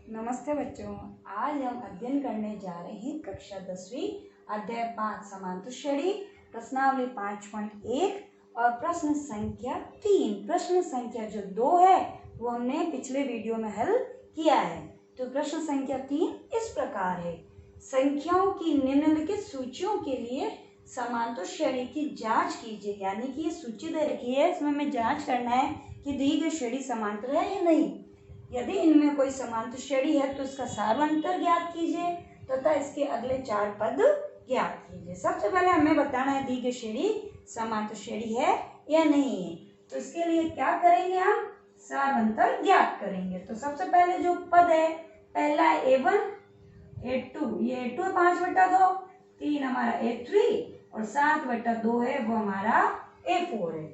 नमस्ते बच्चों, आज हम अध्ययन करने जा रहे हैं कक्षा 10वीं अध्याय 5 समांतर श्रेणी प्रश्नावली 5.1 और प्रश्न संख्या 3। प्रश्न संख्या जो 2 है वो हमने पिछले वीडियो में हल किया है। तो प्रश्न संख्या 3 इस प्रकार है। संख्याओं की निम्नलिखित सूचियों के लिए समांतर श्रेणी की जांच कीजिए। यानी कि ये सूची दे रखी है, इसमें हमें जांच करना है कि दी गई श्रेणी समांतर है या नहीं। यदि इनमें कोई समांतर श्रेणी है तो इसका सार्वंतर ज्ञात कीजिए तथा इसके अगले 4 पद ज्ञात कीजिए। सबसे पहले हमें बताना है दी गई श्रेणी समांतर श्रेणी है या नहीं है। तो इसके लिए क्या करेंगे, हम सार्वंतर ज्ञात करेंगे। तो सबसे पहले जो पद है पहला है A1 A2, ये A2 है 5/2, 3 हमारा A3 और 7/2 है वो हमारा A4 है।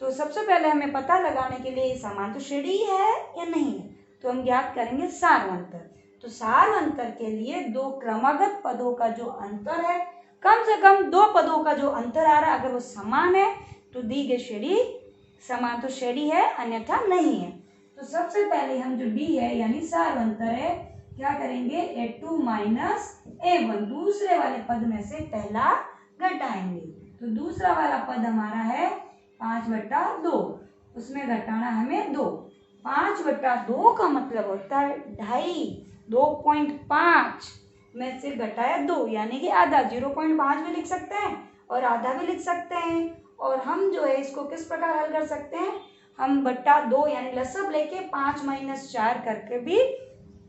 तो सबसे पहले हमें पता लगाने के लिए समांतर श्रेणी है या नहीं है, तो हम ज्ञात करेंगे सार्वंतर। तो सार्वंतर के लिए दो क्रमागत पदों का जो अंतर है, कम से कम 2 पदों का जो अंतर आ रहा है, अगर वो समान है तो दी गई श्रेणी समांतर श्रेणी है, अन्यथा नहीं है। तो सबसे पहले हम जो डी है यानी सार्वंतर है, क्या करेंगे A2 - A1 दूसरे वाले पद में से पहला घटाएंगे। तो दूसरा वाला पद हमारा है 5/2, उसमें घटाना हमें 2। 5/2 का मतलब होता है 2.5, 2.5 में से घटाया 2 यानी कि आधा। 0.5 भी लिख सकते हैं और आधा भी लिख सकते हैं। और हम जो है इसको किस प्रकार हल कर सकते हैं, हम बट्टा 2 यानी लसब लेके 5 - 4 करके भी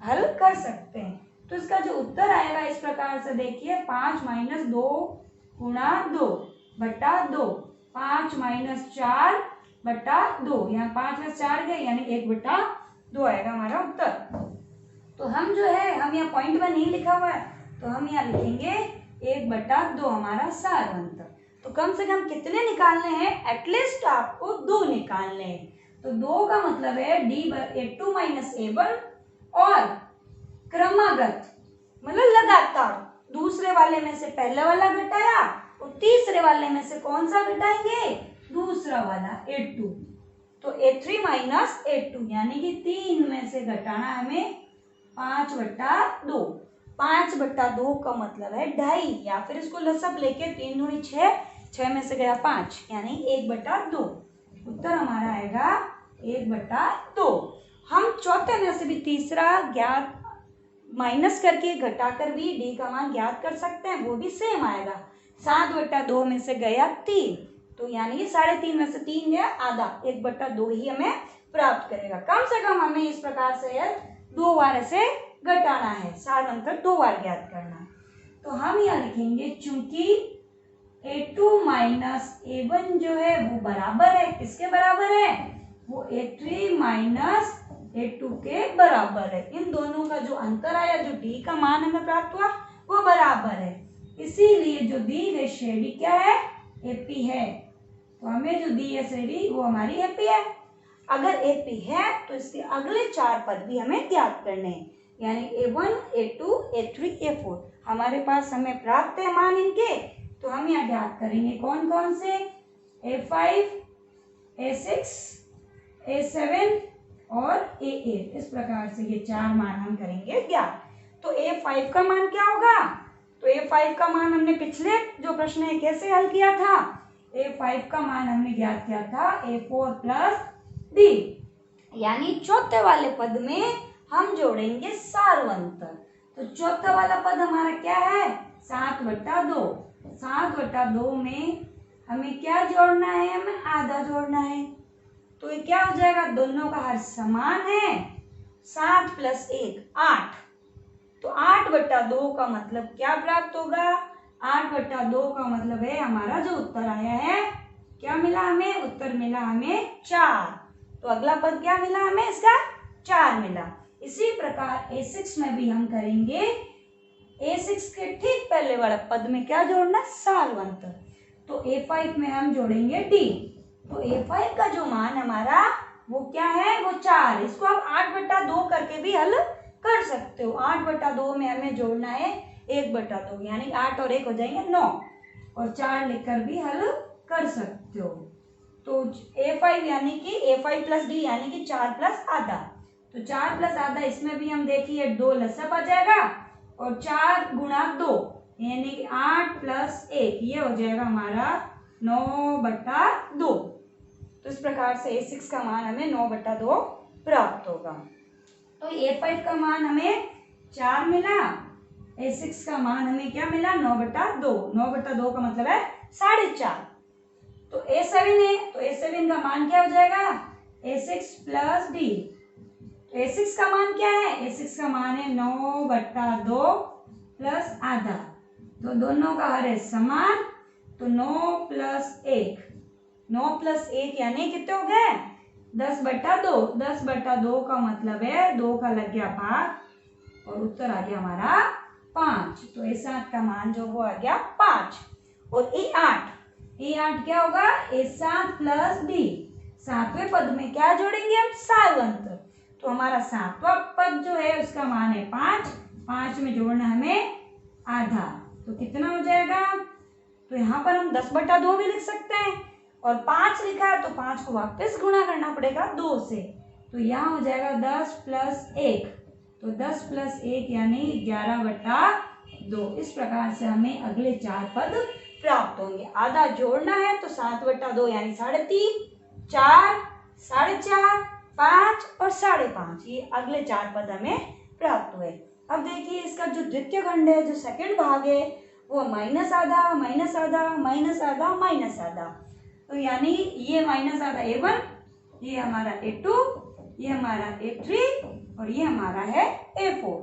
हल कर सकते हैं। तो इसका जो उत्तर आएगा इस प्रकार से देखिए, 5 - 2 × 2 बट्टा 2, 5 - 4/2, यहाँ 5 में 4 गए यानी 1/2 आएगा हमारा उत्तर। तो हम जो है, हम यहाँ पॉइंट में नहीं लिखा हुआ है तो हम यहाँ लिखेंगे 1/2 हमारा सार्वंतर। तो कम से कम कितने निकालने हैं, एटलीस्ट आपको 2 निकालने हैं। तो 2 का मतलब है A2 - A1 और क्रमागत मतलब लगातार दूसरे वाले में से पहले वाला घटाया और तीसरे वाले में से कौन सा घटाएंगे, दूसरा वाला A2। तो A3 - A2 यानी कि 3 में से घटाना हमें 5/2। 5/2 का मतलब है 2.5, या फिर इसको लसब लेके 3 दूनी 6, 6 में से गया 5 यानी 1/2। उत्तर हमारा आएगा 1/2। हम चौथे में से भी तीसरा ज्ञात माइनस करके घटाकर भी डी का मान ज्ञात कर सकते हैं, वो भी सेम आएगा। 7/2 में से गया 3, तो यानी कि 3.5 में से 3 गया आधा, 1/2 ही हमें प्राप्त करेगा। कम से कम हमें इस प्रकार से 2 बार ऐसे घटाना है, सार्वंतर 2 बार ज्ञात करना है। तो हम यहाँ लिखेंगे चूंकि A2 - A1 जो है वो बराबर है, किसके बराबर है, वो A3 - A2 के बराबर है। इन दोनों का जो अंतर आया, जो डी का मान हमें प्राप्त हुआ वो बराबर है। इसीलिए जो दी गई श्रेणी क्या है, एपी है। तो हमें जो दी है श्रेणी वो हमारी एपी है। अगर एपी है तो इसके अगले 4 पद भी हमें ज्ञात करने हैं, यानी A1 A2 A3 A4 हमारे पास हमें प्राप्त है मान इनके। तो हम यहाँ ज्ञात करेंगे कौन कौन से, A5 A6 A7 और A8। इस प्रकार से ये 4 मान हम करेंगे ज्ञात। तो A5 का मान क्या होगा, तो A5 का मान हमने पिछले जो प्रश्न है कैसे हल किया था, A5 का मान हमने ज्ञात किया था A4 + D, यानी चौथे वाले पद में हम जोड़ेंगे सार्वंतर। तो चौथा वाला पद हमारा क्या है, 7/2। 7/2 में हमें क्या जोड़ना है, हमें आधा जोड़ना है। तो ये क्या हो जाएगा, दोनों का हर समान है, 7 + 1 8। तो 8/2 का मतलब क्या प्राप्त होगा, 8/2 का मतलब है हमारा जो उत्तर आया है, क्या मिला हमें, उत्तर मिला हमें 4। तो अगला पद क्या मिला हमें, इसका 4 मिला। इसी प्रकार A6 में भी हम करेंगे, A6 के ठीक पहले वाला पद में क्या जोड़ना, सार्वंतर। तो A5 में हम जोड़ेंगे D। तो A5 का जो मान हमारा वो क्या है, वो 4। इसको आप 8/2 करके भी हल कर सकते हो। 8/2 में हमें जोड़ना है 1/2, यानी 8 और 1 हो जाएंगे 9, और 4 लिखकर भी हल कर सकते हो। तो A5 यानी कि A5 + D यानी कि 4 + आधा। तो 4 प्लस आधा, इसमें भी हम देखिए 2 लसअप आ जाएगा और 4 गुणा 2 यानी कि 8 प्लस 1, ये हो जाएगा हमारा 9/2। तो इस प्रकार से A6 का मान हमें 9/2 प्राप्त होगा। तो A5 का मान हमें 4 मिला, A6 का मान हमें क्या मिला 9/2। 9/2 का मतलब है 4.5। तो A7 है, तो A7 का मान क्या हो जाएगा A6 प्लस D। तो A6 का मान क्या है, A6 का मान है 9/2 प्लस आधा। तो दोनों का हर है समान, तो 9 प्लस 1, 9 प्लस 1 यानी कितने हो गए 10/2। 10/2 का मतलब है 2 का लग गया भाग और उत्तर आ गया हमारा 5। तो A7 का मान जो वो आ गया 5। और A8 क्या होगा A7 प्लस D। 7वें पद में क्या जोड़ेंगे हम सारवंत। तो हमारा 7वां पद जो है उसका मान है 5। 5 में जोड़ना हमें आधा, तो कितना हो जाएगा, तो यहाँ पर हम 10/2 भी लिख सकते हैं और 5 लिखा है तो 5 को वापस गुणा करना पड़ेगा 2 से। तो यहाँ हो जाएगा 10 प्लस 1, तो 10 प्लस 1 यानी 11/2। इस प्रकार से हमें अगले 4 पद प्राप्त होंगे। आधा जोड़ना है तो 7/2 यानी 3.5, 4, 4.5, 5 और 5.5, ये अगले 4 पद हमें प्राप्त हुए। अब देखिए इसका जो द्वितीय खंड है, जो सेकंड भाग है, वो माइनस आधा, माइनस आधा, माइनस आधा, माइनस आधा। तो यानी ये माइनस आधा A1, ये हमारा A2, ये हमारा A3 और ये हमारा है A4।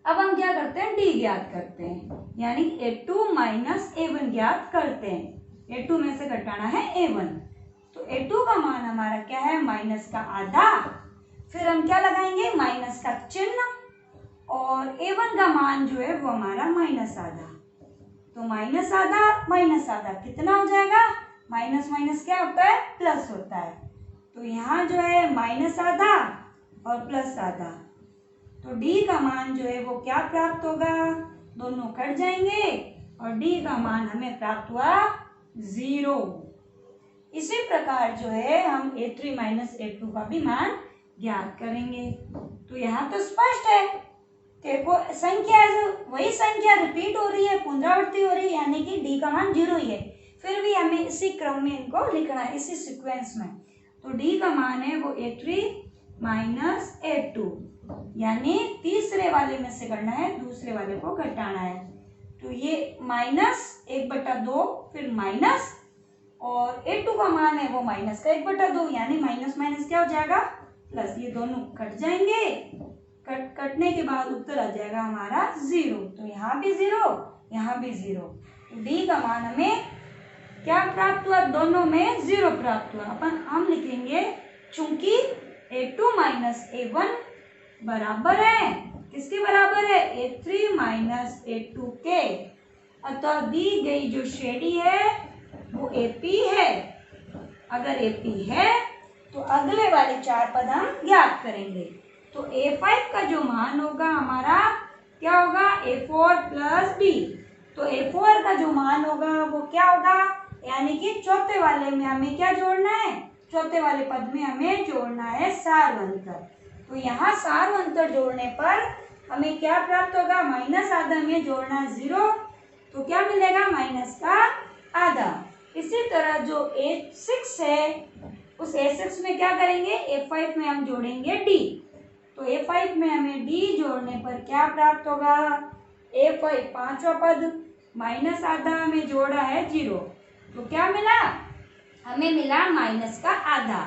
अब हम क्या करते हैं, D ज्ञात करते हैं, यानी A2 माइनस A1 ज्ञात करते हैं। A2 में से घटाना है A1, तो A2 का मान हमारा क्या है माइनस का आधा। फिर हम क्या लगाएंगे माइनस का चिन्ह, और A1 का मान जो है वो हमारा माइनस आधा। तो माइनस आधा कितना हो जाएगा, माइनस माइनस क्या होता है प्लस होता है। तो यहाँ जो है माइनस आधा और प्लस आधा, तो D का मान जो है वो क्या प्राप्त होगा, दोनों कट जाएंगे और D का मान हमें प्राप्त हुआ 0। इसी प्रकार जो है हम A3 माइनस A2 का भी मान ज्ञात करेंगे। तो यहाँ तो स्पष्ट है, देखो संख्या वही संख्या रिपीट हो रही है, पुनरावृत्ति हो रही है, यानी कि D का मान 0 ही है। फिर भी हमें इसी क्रम में इनको लिखना है, इसी सीक्वेंस में। तो D का मान है वो A3 माइनस A2, यानी तीसरे वाले में से करना है, दूसरे वाले को घटाना है। तो ये माइनस 1/2, फिर माइनस, और A2 का मान है वो माइनस का 1/2, यानी माइनस माइनस क्या हो जाएगा प्लस। ये दोनों कट जाएंगे, कटने के बाद उत्तर आ जाएगा हमारा 0। तो यहाँ भी 0, यहाँ भी 0। तो D का मान हमें क्या प्राप्त हुआ, दोनों में 0 प्राप्त हुआ। अपन हम लिखेंगे चूंकि A2 माइनस A1 बराबर है, किसके बराबर है A3 माइनस A2 के, अतः दी गई जो श्रेणी है वो AP है। अगर AP है तो अगले वाले 4 पद हम ज्ञात करेंगे। तो A5 का जो मान होगा हमारा क्या होगा A4 प्लस B। तो A4 का जो मान होगा वो क्या होगा, यानी कि चौथे वाले में हमें क्या जोड़ना है, चौथे वाले पद में हमें जोड़ना है सारवंतर। तो यहाँ सारवंतर जोड़ने पर हमें क्या प्राप्त होगा, माइनस आधा में जोड़ना है 0, तो क्या मिलेगा माइनस का आधा। इसी तरह जो A6 है, उस A6 में क्या करेंगे, A5 में हम जोड़ेंगे D। तो A5 में हमें D जोड़ने पर क्या प्राप्त होगा, A5 पांचवा पद माइनस आधा में जोड़ा है 0, तो क्या मिला, हमें मिला माइनस का आधा,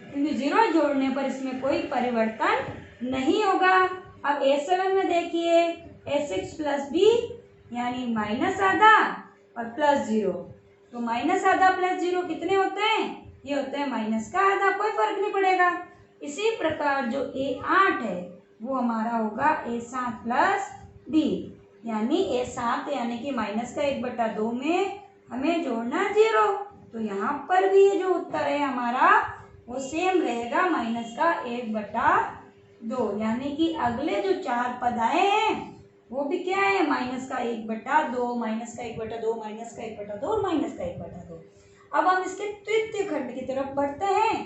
क्योंकि 0 जोड़ने पर इसमें कोई परिवर्तन नहीं होगा। अब A7 में देखिए A6 प्लस B यानी माइनस आधा और प्लस 0, तो माइनस आधा प्लस 0 कितने होते हैं, ये होते हैं माइनस का आधा, कोई फर्क नहीं पड़ेगा। इसी प्रकार जो A8 है वो हमारा होगा A7 प्लस D, यानी A7 यानी कि माइनस का 1/2 में हमें जोड़ना 0। तो यहाँ पर भी ये जो उत्तर है हमारा वो सेम रहेगा, माइनस का 1/2, यानी कि अगले जो 4 पद आए हैं वो भी क्या है माइनस का 1/2, माइनस का 1/2, माइनस का 1/2 और माइनस का 1/2। अब हम इसके तृतीय खंड की तरफ बढ़ते हैं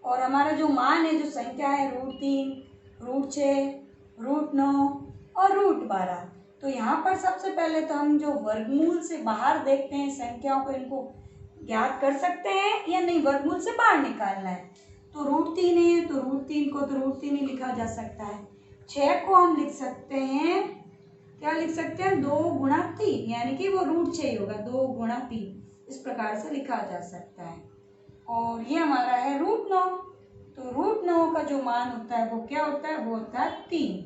और हमारा जो मान है, जो संख्या है, √3, √6, √9 और √12। तो यहाँ पर सबसे पहले तो हम जो वर्गमूल से बाहर देखते हैं संख्याओं को, इनको ज्ञात कर सकते हैं या नहीं, वर्गमूल से बाहर निकालना है। तो √3 है तो √3 को तो √3 ही लिखा जा सकता है। 6 को हम लिख सकते हैं, क्या लिख सकते हैं, 2 गुणा 3, यानी कि वो √6 ही होगा, 2 गुणा 3, इस प्रकार से लिखा जा सकता है। और ये हमारा है √9, तो √9 का जो मान होता है वो क्या होता है, वो होता है 3।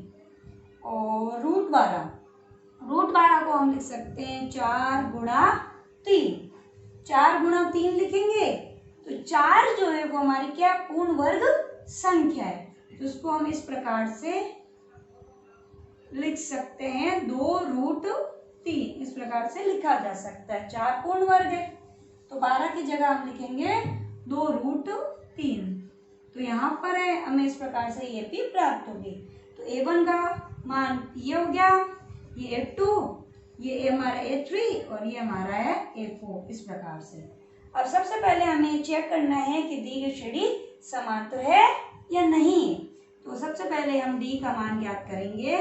और √12 को हम लिख सकते हैं 4 गुणा 3, 4 गुणा 3 लिखेंगे तो 4 जो है वो हमारी क्या, पूर्ण वर्ग संख्या है। तो उसको हम इस प्रकार से लिख सकते हैं 2√3, इस प्रकार से लिखा जा सकता है। 4 पूर्ण वर्ग है तो 12 की जगह हम लिखेंगे 2√3। तो यहाँ पर है, हमें इस प्रकार से ये भी प्राप्त होगी। तो A1 का मान ये हो गया, ये A2, ये हमारा A3 और ये हमारा है A4, इस प्रकार से। अब सबसे पहले हमें चेक करना है कि दी गई श्रेणी समांतर है या नहीं। तो सबसे पहले हम D का मान ज्ञात करेंगे,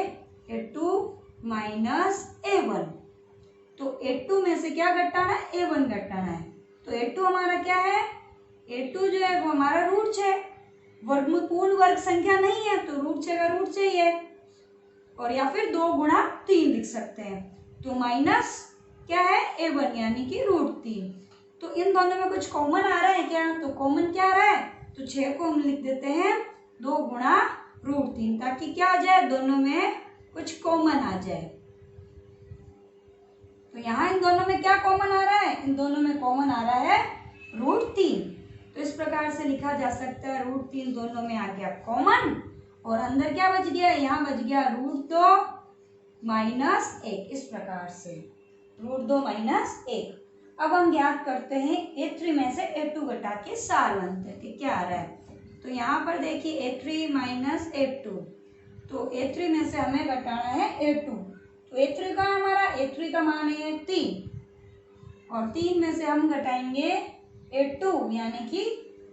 A2 माइनस A1। तो A2 में से क्या घटाना है, A1 घटाना है। तो A2 हमारा क्या है, A2 जो है वो हमारा √6, वर्गमूल पूर्ण वर्ग संख्या नहीं है तो √6 का √6 ही है, और या फिर 2 गुणा 3 लिख सकते हैं। तो माइनस क्या है, A1 यानी कि √3। तो इन दोनों में कुछ कॉमन आ रहा है क्या, तो कॉमन क्या आ रहा है, तो 6 को हम लिख देते हैं 2 गुणा √3, ताकि क्या आ जाए, दोनों में कुछ कॉमन आ जाए। तो यहाँ इन दोनों में क्या कॉमन आ रहा है, इन दोनों में कॉमन आ रहा है √3। तो इस प्रकार से लिखा जा सकता है, √3 दोनों में आ गया कॉमन, और अंदर क्या बच गया, यहाँ बच गया √2 माइनस 1, इस प्रकार से √2 माइनस 1। अब हम ज्ञात करते हैं A3 में से A2 घटा के सार अंतर के क्या आ रहा है। तो यहाँ पर देखिए A3 माइनस A2, तो A3 में से हमें घटाना है A2। तो A3 का हमारा, A3 का मान है 3, और 3 में से हम घटाएंगे A2 यानी कि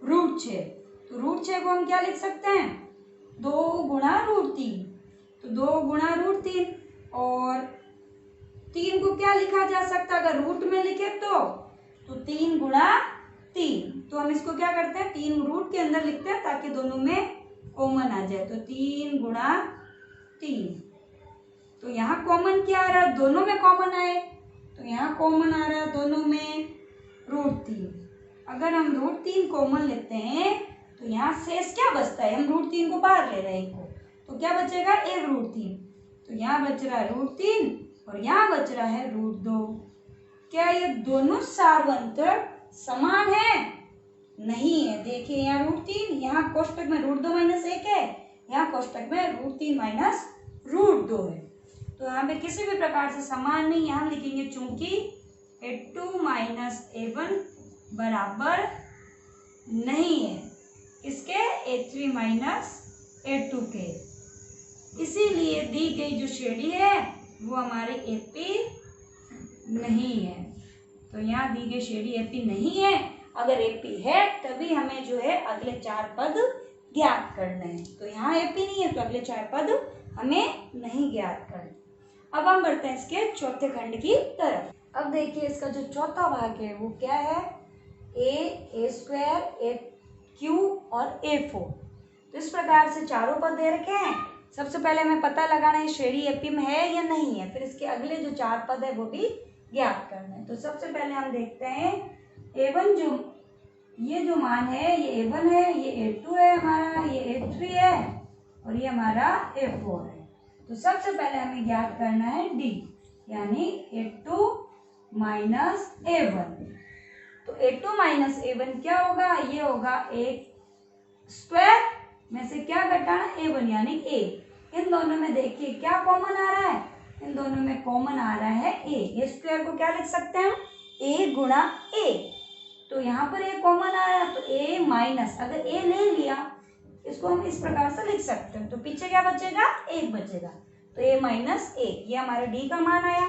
√6। तो √6 को हम क्या लिख सकते हैं, 2 गुणा √3। तो 2 गुणा √3, और 3 को क्या लिखा जा सकता है, अगर रूट में लिखे तो 3 गुणा 3। तो हम इसको क्या करते हैं, 3 रूट के अंदर लिखते हैं ताकि दोनों में कॉमन आ जाए। तो 3 गुणा 3, तो यहाँ कॉमन क्या आ रहा है, दोनों में कॉमन आए, तो यहाँ कॉमन आ रहा है दोनों में √3। अगर हम √3 कॉमन लेते हैं तो यहाँ शेष क्या बचता है, हम √3 को बाहर ले रहे हैं को, तो क्या बचेगा, एक √3। तो यहाँ बच रहा है √3 और यहाँ बच रहा है √2। क्या ये दोनों सारवंतर समान है, नहीं है। देखिए यहाँ √3, यहाँ कोष्टक में √2 माइनस 1 है, यहाँ कोष्टक में √3 माइनस √2 है। तो यहाँ पे किसी भी प्रकार से समान नहीं, यहाँ लिखेंगे चूंकि A2 माइनस A1 बराबर नहीं है इसके, A3 माइनस A2 के, इसीलिए दी गई जो श्रेणी है वो हमारी AP नहीं है। तो यहाँ दी गई श्रेणी AP नहीं है। अगर AP है तभी हमें जो है अगले 4 पद ज्ञात करने हैं। तो यहाँ AP नहीं है तो अगले 4 पद हमें नहीं ज्ञात करने। अब हम बढ़ते हैं इसके चौथे खंड की तरफ। अब देखिए इसका जो चौथा भाग है वो क्या है, A² AQ और A4। तो इस प्रकार से चारों पद दे रखे हैं। सबसे पहले हमें पता लगाना है श्रेणी AP में है या नहीं है, फिर इसके अगले जो 4 पद है वो भी ज्ञात करना है। तो सबसे पहले हम देखते हैं A1, जो ये जो मान है ये A1 है, ये A2 है हमारा, ये A3 है और ये हमारा A4 है। तो सबसे पहले हमें ज्ञात करना है D, यानी A2 माइनस A1। तो A2 माइनस A1 क्या होगा, ये होगा A² में से क्या घटाना, A1 यानी A। इन दोनों में देखिए क्या कॉमन आ रहा है, इन दोनों में कॉमन आ रहा है A। ये स्क्वायर को क्या लिख सकते हैं, A गुणा A। तो यहाँ पर A कॉमन आया तो A माइनस, अगर A ले लिया इसको हम इस प्रकार से लिख सकते हैं, तो पीछे क्या बचेगा, 1 बचेगा। तो A माइनस 1, ये हमारे D का मान आया।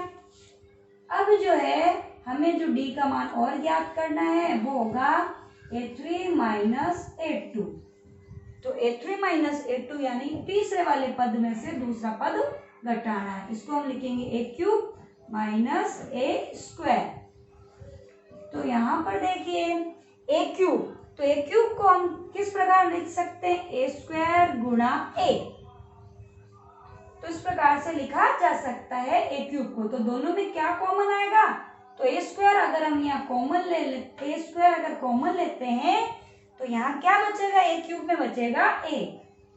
अब जो है हमें जो D का मान और ज्ञात करना है वो होगा A3 माइनस A2। तो A3 माइनस A2 यानी तीसरे वाले पद में से दूसरा पद घटाना है। इसको हम लिखेंगे A³ माइनस A²। तो यहाँ पर देखिए A³, तो A³ को हम किस प्रकार लिख सकते हैं? A² गुणा A। तो इस प्रकार से लिखा जा सकता है A³ को। तो दोनों में क्या कॉमन आएगा? तो A² अगर हम यहाँ कॉमन A² अगर कॉमन लेते हैं तो यहाँ क्या बचेगा? A³ में बचेगा A,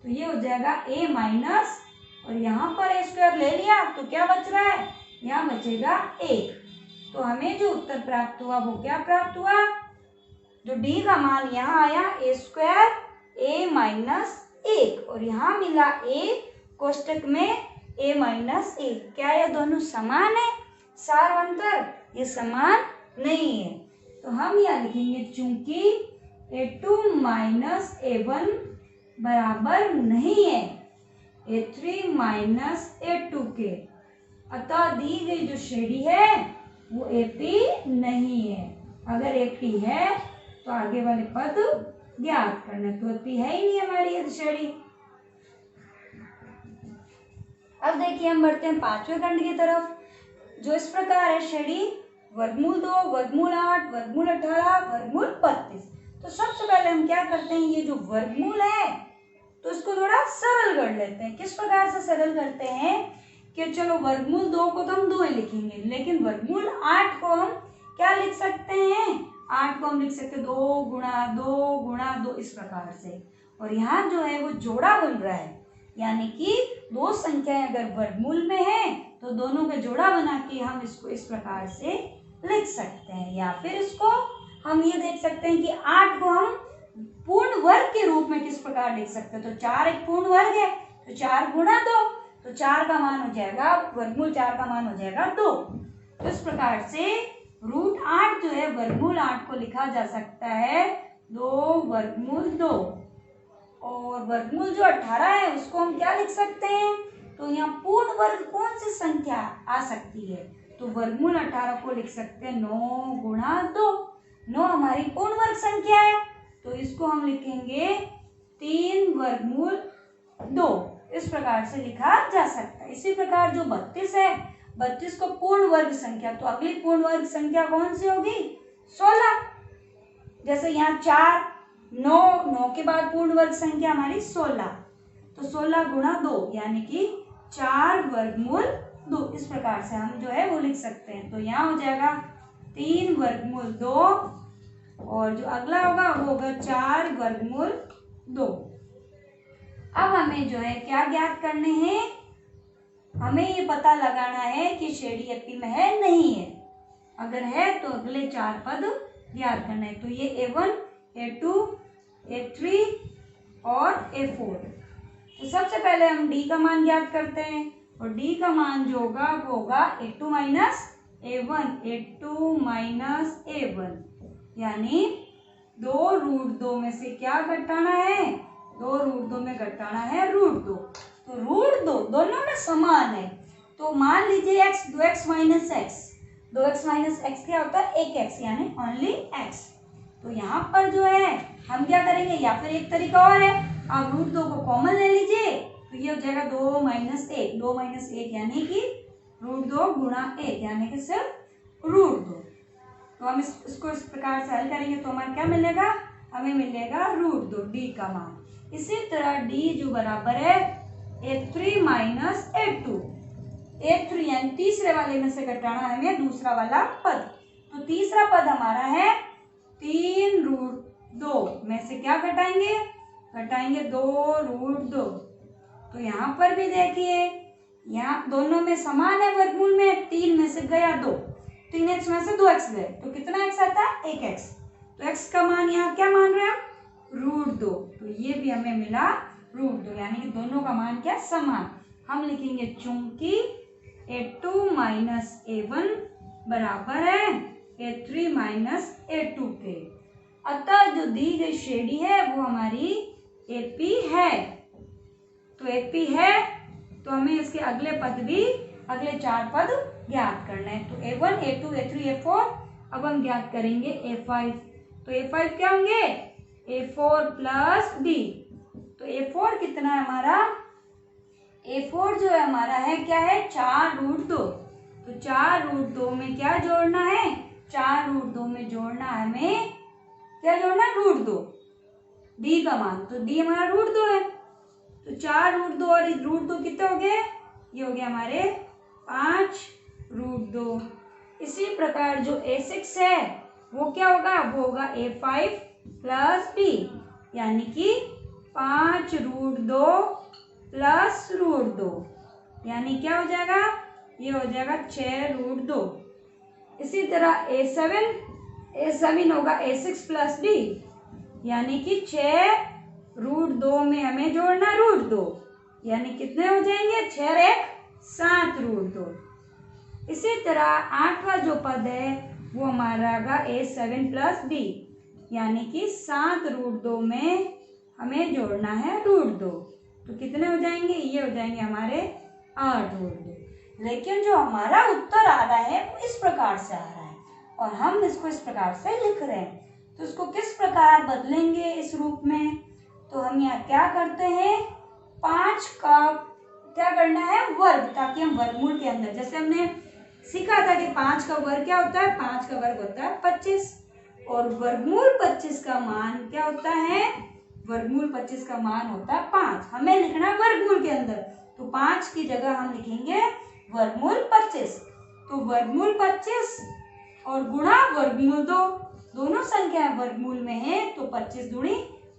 तो ये हो जाएगा A माइनस, और यहाँ पर A² ले लिया तो क्या बच रहा है? यहाँ बचेगा 1। तो हमें जो उत्तर प्राप्त हुआ वो क्या प्राप्त हुआ? जो D का मान यहाँ आया A² A माइनस 1, और यहाँ मिला A कोष्टक में A माइनस 1। क्या ये दोनों समान है? सारवंतर? ये समान नहीं है। तो हम यहाँ लिखेंगे चूंकि A2 माइनस A1 बराबर नहीं है A3 माइनस A2 के, अतः दी गई जो श्रेणी है वो AP नहीं है। अगर AP है तो आगे वाले पद ज्ञात करना, तो AP है ही नहीं हमारी ये श्रेणी। अब देखिए हम बढ़ते हैं पांचवें खंड की तरफ, जो इस प्रकार है श्रेणी वर्गमूल 2, वर्गमूल 8, वर्गमूल 18, वर्गमूल 32। तो सबसे पहले हम क्या करते हैं, ये जो वर्गमूल है तो इसको थोड़ा सरल कर लेते हैं। किस प्रकार से सरल करते हैं कि चलो वर्गमूल 2 को तो हम 2 ही लिखेंगे, लेकिन वर्गमूल 8 को हम क्या लिख सकते हैं? 8 को हम लिख सकते हैं 2 गुणा 2 गुणा 2 इस प्रकार से। और यहाँ जो है वो जोड़ा बन रहा है, यानी कि दो संख्याएं अगर वर्गमूल में है तो दोनों का जोड़ा बना के हम इसको इस प्रकार से लिख सकते हैं। या फिर इसको हम ये देख सकते हैं कि 8 को हम पूर्ण वर्ग के रूप में किस प्रकार लिख सकते हैं। तो 4 एक पूर्ण वर्ग है, तो 4 गुणा 2, तो 4 का मान हो जाएगा, वर्गमूल 4 का मान हो जाएगा 2। तो इस प्रकार से √8 जो है वर्गमूल 8 को लिखा जा सकता है 2 वर्गमूल 2। और वर्गमूल जो 18 है उसको हम क्या लिख सकते हैं? तो यहाँ पूर्ण वर्ग कौन सी संख्या आ सकती है? तो वर्गमूल 18 को लिख सकते हैं 9 गुणा 2। 9 हमारी पूर्ण वर्ग संख्या है, तो इसको हम लिखेंगे 3 वर्गमूल 2। इस प्रकार से लिखा जा सकता है। इसी प्रकार जो 32 है, 32 को पूर्ण वर्ग संख्या, तो अगली पूर्ण वर्ग संख्या कौन सी होगी? 16। जैसे यहाँ 4 9 के बाद पूर्ण वर्ग संख्या हमारी 16, तो 16 गुणा 2 यानी कि 4 वर्गमूल 2। इस प्रकार से हम जो है वो लिख सकते हैं। तो यहाँ हो जाएगा 3 वर्गमूल 2, और जो अगला होगा वो होगा 4 वर्गमूल 2। अब हमें जो है क्या ज्ञात करने हैं? हमें ये पता लगाना है कि श्रेणी AP में है नहीं है। अगर है तो अगले 4 पद ज्ञात करना है। तो ये A1 A2 A3 और A4। तो सबसे पहले हम D का मान ज्ञात करते हैं, और D का मान जो होगा वो होगा A2 minus A1, A2 minus A1, यानी 2√2 में से क्या घटाना है? 2√2 में घटाना है √2। तो √2 दोनों में समान है, तो मान लीजिए x 2x minus x, 2x minus x क्या होता है? 1x, यानी ओनली x। तो यहाँ पर जो है हम क्या करेंगे, या फिर एक तरीका और है, आप √2 को कॉमन ले लीजिए, तो ये हो जाएगा 2 माइनस 1, 2 माइनस 1 यानी कि √2 गुणा 1 यानी कि सिर्फ √2। तो हम इसको इस प्रकार से हल करेंगे तो हमारा क्या मिलेगा? हमें मिलेगा √2 D का मान। इसी तरह D जो बराबर है A3 माइनस A2, A3 यानी तीसरे वाले में से घटाना है हमें दूसरा वाला पद। तो तीसरा पद हमारा है 3√2 में से क्या घटाएंगे? घटाएंगे 2√2। तो यहाँ पर भी देखिए, यहाँ दोनों में समान है वर्गमूल में, 3 में से गया 2, 3x में से 2x गए, तो कितना x आता है? 1x। तो x का मान यहाँ क्या मान रहे हैं हम? √2। तो ये भी हमें मिला √2, यानी कि दोनों का मान क्या? समान। हम लिखेंगे चूंकि A2 माइनस A1 बराबर है A3 माइनस A2 के, अतः जो दी गई श्रेणी है वो हमारी AP है। तो AP है तो हमें इसके अगले पद भी, अगले 4 पद ज्ञात करना है। तो A1 A2 A3 A4। अब हम ज्ञात करेंगे A5। तो A5 क्या होंगे? A4 plus B। तो A4 कितना है हमारा, A4 जो है हमारा है क्या है 4√2। तो 4√2 में क्या जोड़ना है, 4√2 में जोड़ना है हमें, क्या जोड़ना है √2 d का मान। तो d हमारा √2 है, तो 4√2 और √2 कितने हो गए, ये हो गया हमारे 5√2। इसी प्रकार जो A6 है वो क्या होगा, वो होगा A5 + d, यानी कि 5√2 + √2, यानी क्या हो जाएगा, ये हो जाएगा 6√2। इसी तरह A7 होगा A6 + d, यानी कि 6√2 में हमें जोड़ना √2, यानी कितने हो जाएंगे 6 और 1 7√2। इसी तरह 8वां जो पद है वो हमारा होगा A7 + d, यानी कि 7√2 में हमें जोड़ना है √2, तो कितने हो जाएंगे, ये हो जाएंगे हमारे 8√2। लेकिन जो हमारा उत्तर आ रहा है वो इस प्रकार से आ रहा है और हम इसको इस प्रकार से लिख रहे हैं, तो इसको किस प्रकार बदलेंगे इस रूप में। तो हम यहाँ क्या करते हैं, 5 का क्या करना है वर्ग, ताकि हम वर्गमूल के अंदर, जैसे हमने सीखा था कि 5 का वर्ग क्या होता है, 5 का वर्ग होता है 25 और वर्गमूल 25 का मान क्या होता है, वर्गमूल 25 का मान होता है 5। हमें लिखना है वर्गमूल के अंदर, तो 5 की जगह हम लिखेंगे वर्गमूल 25। तो वर्गमूल 25 और गुणा वर्गमूल 2, दोनों संख्या वर्गमूल में है, तो 25 दूनी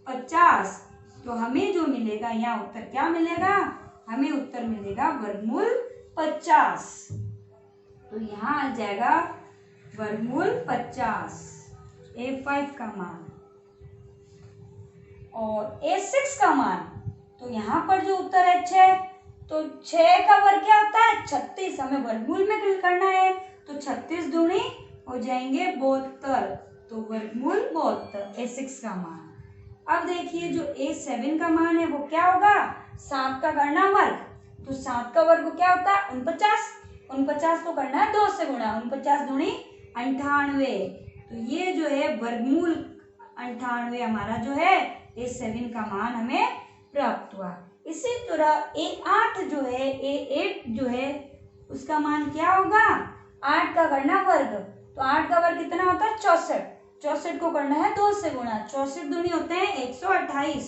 50। तो हमें जो मिलेगा यहाँ उत्तर क्या मिलेगा, हमें उत्तर मिलेगा वर्गमूल 50। तो यहाँ आ जाएगा वर्गमूल 50 A5 का मान और A6 का मान। तो यहाँ पर जो उत्तर है 6, तो 6 का वर्ग क्या होता है 36, हमें वर्गमूल में करना है, तो 36 दूनी हो जाएंगे 72, तो वर्गमूल 72 A6 का मान। अब देखिए जो A7 का मान है वो क्या होगा, 7 का करना वर्ग, तो 7 का वर्ग क्या होता है 49 को करना है 2 से गुणा, 49 दूनी 98, तो ये जो है वर्गमूल 98 हमारा जो है A7 का मान हमें प्राप्त हुआ। इसी तरह A8 जो है, A8 जो है उसका मान क्या होगा, 8 का करना वर्ग, तो 8 का वर्ग कितना होता है 64 को करना है 2 से गुणा, 64 दूनी होते हैं 128,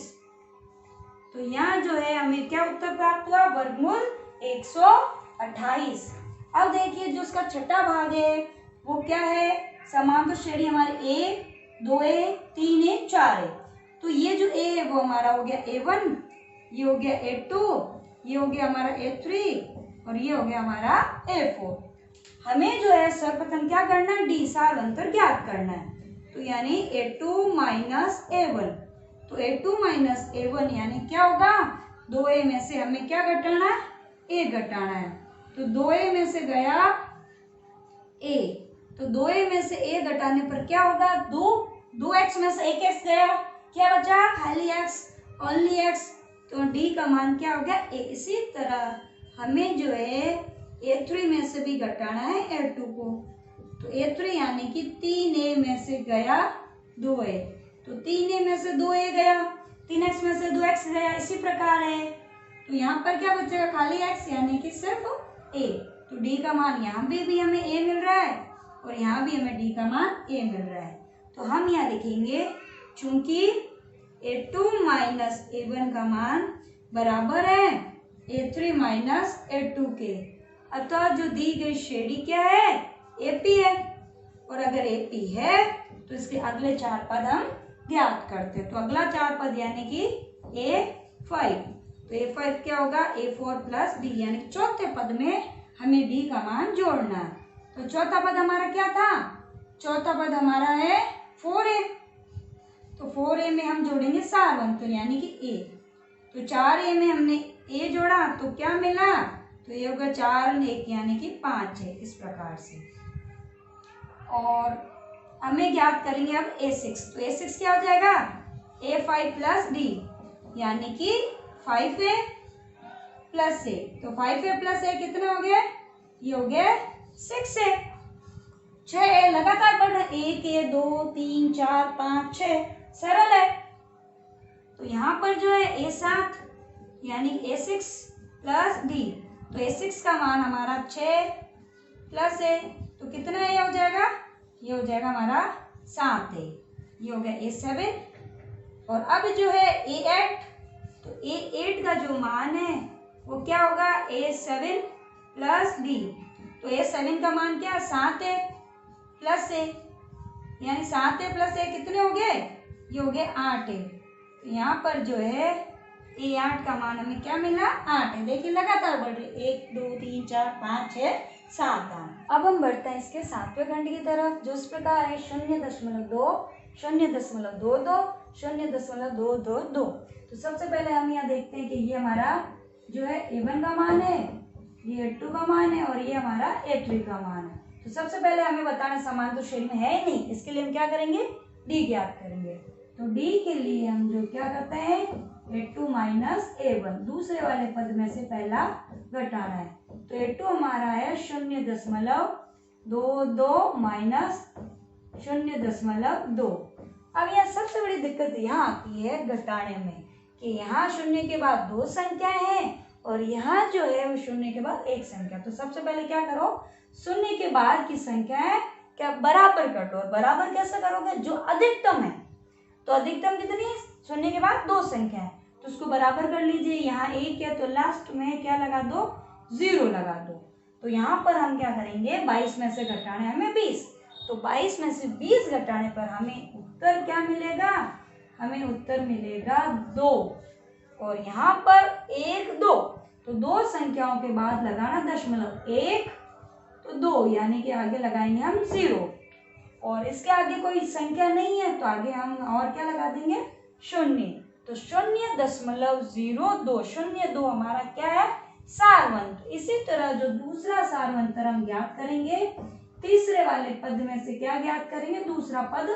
तो यहाँ जो है हमें क्या उत्तर प्राप्त हुआ, वर्गमूल 128। अब देखिए जो उसका छठा भाग है वो क्या है, समांतर श्रेणी हमारे A, 2A, 3A, 4A। तो ये जो A है वो हमारा हो गया A1, ये हो गया A2, ये हो गया हमारा A3 और ये हो गया हमारा A4। हमें जो है सर्वप्रथम क्या करना है, डी सार अंतर ज्ञात करना है, तो यानी A2 - A1, तो A2 - A1 यानी क्या होगा, 2A में से हमें क्या घटाना है, A घटाना है, तो 2A में से गया A, तो 2A में से A घटाने पर क्या होगा, 2x में से 1x गया, क्या बचा खाली x, ओनली x, तो D का मान क्या हो गया A। इसी तरह हमें जो है A3 में से भी घटाना है A2 को, तो A3 यानी कि 3A में से गया 2A, तो 3A में से 2A गया, 3x में से 2x गया, इसी प्रकार है, तो यहाँ पर क्या बचेगा खाली x, यानी कि सिर्फ A, तो D का मान यहाँ भी हमें A मिल रहा है और यहाँ भी हमें D का मान A मिल रहा है, तो हम यहाँ लिखेंगे चूंकि A2 - A1 का मान बराबर है A3 - A2 के, अतः जो दी गई श्रेणी क्या है, AP है, और अगर AP है तो इसके अगले 4 पद हम ज्ञात करते हैं। तो अगला 4 पद यानी कि A5, तो A5 क्या होगा, A4 + D, यानी चौथे पद में हमें D का मान जोड़ना है। तो चौथा पद हमारा क्या था, चौथा पद हमारा है 4A, तो 4A में हम जोड़ेंगे सार अंतर यानी कि A, तो 4A में हमने A जोड़ा तो क्या मिला, तो ये होगा 4 और 1 यानी कि 5 है, इस प्रकार से। और हमें ज्ञात करेंगे अब A6, तो A6 क्या हो जाएगा, A5 + D, यानी कि 5A + A, तो 5A + A कितना हो गया, ये हो गया 6A, 6A लगातार पढ़ना, 1A 2 3 4 5 6, सरल है। तो यहाँ पर जो है A7 यानी A6 प्लस D, तो A6 का मान हमारा 6 प्लस A, तो कितना ये हो जाएगा, ये हो जाएगा हमारा 7 A, ये हो गया A7। और अब जो है A8, तो A8 का जो मान है वो क्या होगा, A7 प्लस D, तो A7 का मान क्या, 7 है प्लस A, यानी 7 है प्लस A कितने हो गए, ये हो गए 8 है। तो यहाँ पर जो है A8 का मान हमें क्या मिला, 8 है। देखिए लगातार बढ़ रही, 1 2 3 4 5 6 7 8। अब हम बढ़ते हैं इसके 7वें खंड की तरफ, जो इस प्रकार है 0.2 0.22 0.222। तो सबसे पहले हम यहाँ देखते हैं कि ये हमारा जो है A1 का मान है, ये A2 का मान है और ये हमारा A3 का मान है। तो सबसे पहले हमें बताना समान तो श्रेणी में है ही नहीं, इसके लिए हम क्या करेंगे, D ज्ञात करेंगे। तो D के लिए हम जो क्या करते हैं, A2 माइनस A1, दूसरे वाले पद में से पहला घटाना है। तो A2 हमारा है 0.22 माइनस 0.2। अब यहाँ सबसे बड़ी दिक्कत यहाँ आती है घटाने में, कि यहाँ शून्य के बाद 2 संख्याएं हैं और यहाँ जो है वो शून्य के बाद 1 संख्या। तो सबसे पहले क्या करो, शून्य के बाद की संख्याएं क्या बराबर करो, और बराबर कैसे करोगे, जो अधिकतम है, तो अधिकतम कितनी है, शून्य के बाद 2 संख्या है, तो उसको बराबर कर लीजिए। यहाँ 1 है तो लास्ट में क्या लगा दो, 0 लगा दो। तो यहाँ पर हम क्या करेंगे, 22 में से घटाने हमें 20, तो 22 में से 20 घटाने पर हमें उत्तर क्या मिलेगा, हमें उत्तर मिलेगा 2। और यहाँ पर 1 2, तो 2 संख्याओं के बाद लगाना दशमलव, 1 तो 2, यानी कि आगे लगाएंगे हम 0, और इसके आगे कोई संख्या नहीं है तो आगे हम और क्या लगा देंगे, 0। तो 0.02 0.2 हमारा क्या है, सारवंत। इसी तरह जो दूसरा सारवंतर हम ज्ञात करेंगे, तीसरे वाले पद में से क्या ज्ञात करेंगे, दूसरा पद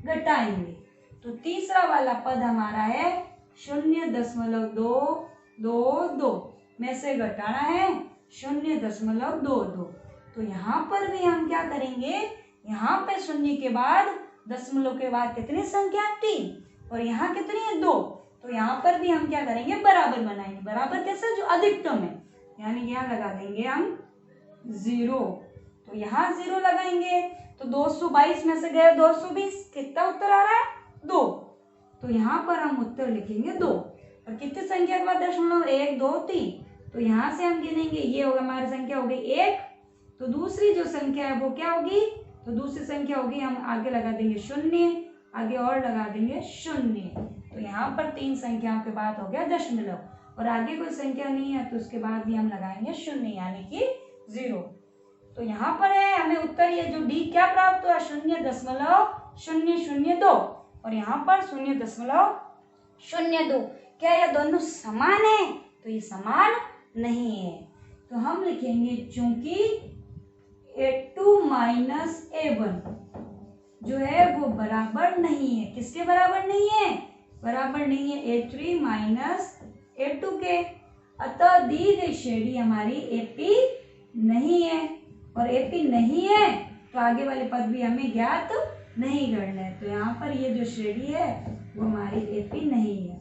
घटाएंगे। तो तीसरा वाला पद हमारा है 0.222 में से घटाना है 0.22। तो यहाँ पर भी हम क्या करेंगे, यहाँ पे शून्य के बाद दशमलव के बाद कितनी संख्या, 3, और यहाँ कितनी है, 2। तो यहाँ पर भी हम क्या करेंगे, बराबर बनाएंगे। बराबर कैसे, जो अधिकतम है, यानी यहाँ लगा देंगे हम 0। तो यहाँ 0 लगाएंगे, तो 222 में से गए 220, कितना उत्तर आ रहा है, 2। तो यहाँ पर हम उत्तर लिखेंगे 2, और कितनी संख्या के बाद दशमलव, 1 2 3, तो यहाँ से हम गिनेंगे, ये होगा हमारी संख्या हो गई 1, तो दूसरी जो संख्या है वो क्या होगी, तो दूसरी संख्या होगी, हम आगे लगा देंगे 0, आगे और लगा देंगे 0। तो यहाँ पर 3 संख्याओं के बाद हो गया दशमलव, और आगे कोई संख्या नहीं है तो उसके बाद भी हम लगाएंगे 0, यानी कि 0। तो यहाँ पर है हमें उत्तर, ये जो डी क्या प्राप्त हुआ, 0.002, और यहाँ पर 0.02। क्या ये दोनों समान है, तो ये समान नहीं है। तो हम लिखेंगे चूंकि A2 माइनस A1 जो है वो बराबर नहीं है, किसके बराबर नहीं है, बराबर नहीं है A3 माइनस A2 के, अतः दी गई श्रेणी हमारी AP नहीं है, और AP नहीं है तो आगे वाले पद भी हमें ज्ञात नहीं करना है। तो यहाँ पर ये जो श्रेणी है वो हमारी AP नहीं है।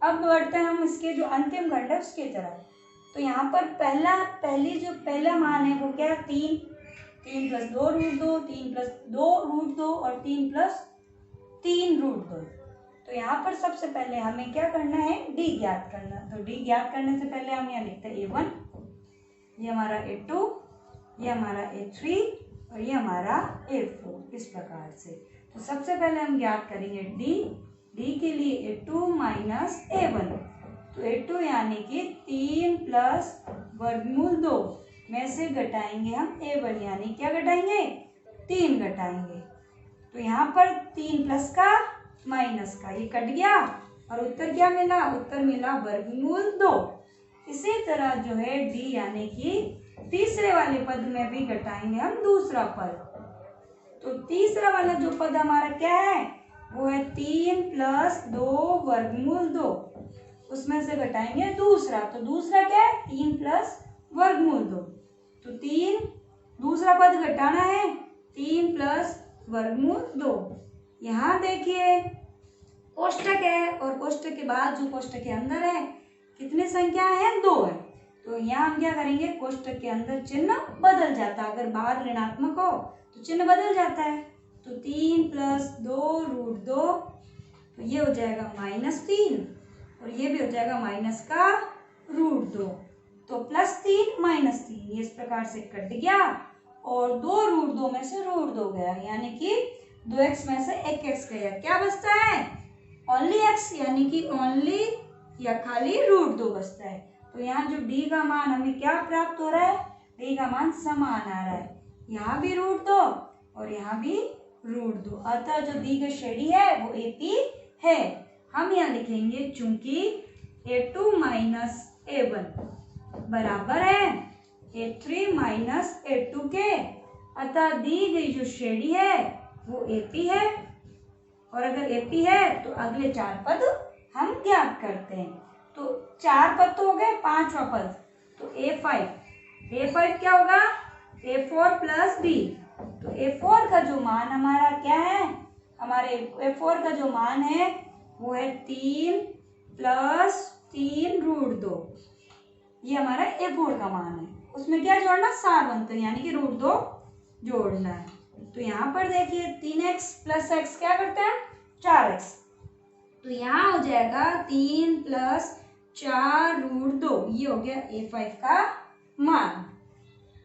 अब बढ़ते हैं हम इसके जो अंतिम खंड है उसकी तरफ। तो यहाँ पर पहला मान है वो क्या है, 3 प्लस 2 रूट 2, 3 प्लस 2 रूट 2 और 3 प्लस 3 रूट 2। तो यहाँ पर सबसे पहले हमें क्या करना है, डी ज्ञात करना। तो डी ज्ञात करने से पहले हम यहाँ लिखते हैं A1, ये हमारा A2, ये हमारा A3 और ये हमारा A4, इस प्रकार से। तो सबसे पहले हम ज्ञात करेंगे डी के लिए A2 माइनस A1। तो A2 यानी कि 3 प्लस वर्गमूल 2 में से घटाएंगे हम A1, यानी क्या घटाएंगे, 3 घटाएंगे। तो यहाँ पर 3 प्लस का माइनस का ये कट गया और उत्तर क्या मिला, उत्तर मिला वर्गमूल 2। इसी तरह जो है डी यानी कि तीसरे वाले पद में भी घटाएंगे हम दूसरा पद। तो तीसरा वाला जो पद हमारा क्या है वो है 3 प्लस 2 वर्गमूल 2, उसमें से घटाएंगे दूसरा। तो दूसरा क्या है, 3 प्लस वर्गमूल 2। तो 3 दूसरा पद घटाना है, 3 प्लस वर्गमूल 2। यहाँ देखिए कोष्टक है और कोष्टक के बाद जो कोष्टक के अंदर है कितनी संख्या है, 2 है। तो यहाँ हम क्या करेंगे, कोष्टक के अंदर चिन्ह बदल जाता है, अगर बाहर ऋणात्मक हो तो चिन्ह बदल जाता है। तो 3 + 2 √2, तो ये हो जाएगा -3 और ये भी हो जाएगा -√2। तो +3 -3 ये इस प्रकार से कट गया और 2 √2 में से √2 गया, यानी कि 2x में से 1x गया। क्या बचता है, ओनली x, यानी कि ओनली या खाली √2 बचता है। तो यहाँ जो d का मान हमें क्या प्राप्त हो रहा है, d का मान समान आ रहा है, यहाँ भी √2 और यहाँ भी √2, अतः जो दी गई श्रेणी है वो AP है। हम यहाँ लिखेंगे चूंकि A2 - A1 बराबर है A3 - A2 के, अतः दी गई जो श्रेणी है वो AP है। और अगर AP है तो अगले 4 पद हम ज्ञात करते हैं। तो 4 पद तो हो गए, 5वां पद तो A5 क्या होगा, A4 + B। तो A4 का जो मान हमारा क्या है, हमारे A4 का जो मान है वो है 3 + 3 √2, ये हमारा A4 का मान है। उसमें क्या जोड़ना, सार बनते हैं, यानी कि √2 जोड़ना है। तो यहाँ पर देखिए 3x + x क्या करता है, 4x। तो यहाँ हो जाएगा 3 + 4 √2, ये हो गया A5 का मान।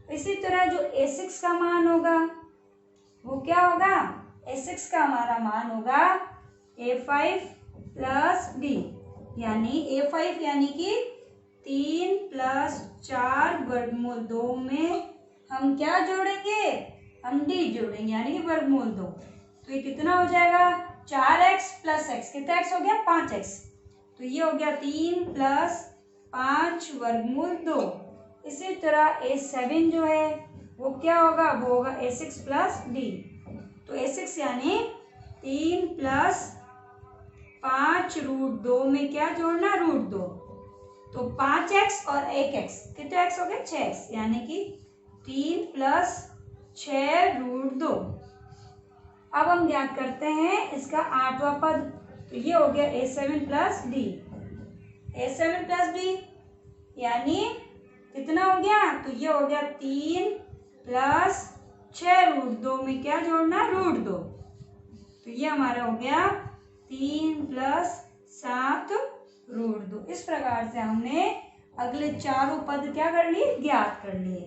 इसी तरह जो A6 का मान होगा वो क्या होगा, A6 का हमारा मान होगा A5 + D, यानी A5 यानी कि 3 + 4 √2 में हम क्या जोड़ेंगे, हम D जोड़ेंगे, यानी कि √2। तो ये कितना हो जाएगा, 4x + x, कितना x हो गया, 5x। तो ये हो गया 3 + 5 √2। इसी तरह A7 जो है वो क्या होगा, वो होगा A6 + D। तो A6 यानी 3 + 5 √2 में क्या जोड़ना, √2। तो 5x और 1x, कितने x हो गए, 6x, यानी कि 3 + 6 √2। अब हम ज्ञात करते हैं इसका 8वां पद, तो ये हो गया A7 + D। A7 + D यानी कितना हो गया, तो ये हो गया 3 + 6 √2 में क्या जोड़ना, √2। तो ये हमारा हो गया 3 + 7 √2। इस प्रकार से हमने अगले चारों पद क्या कर लिए, ज्ञात कर लिए।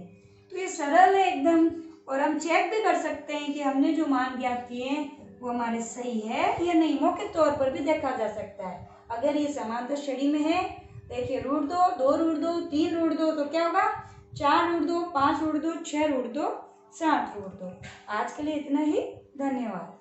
तो ये सरल है एकदम, और हम चेक भी कर सकते हैं कि हमने जो मान ज्ञात किए हैं वो हमारे सही है या नहीं, मौखिक तौर पर भी देखा जा सकता है। अगर ये समांतर श्रेणी में है, देखिए √2, 2 √2, 3 √2, तो क्या होगा, 4 √2, 5 √2, 6 √2, 7 √2। आज के लिए इतना ही, धन्यवाद।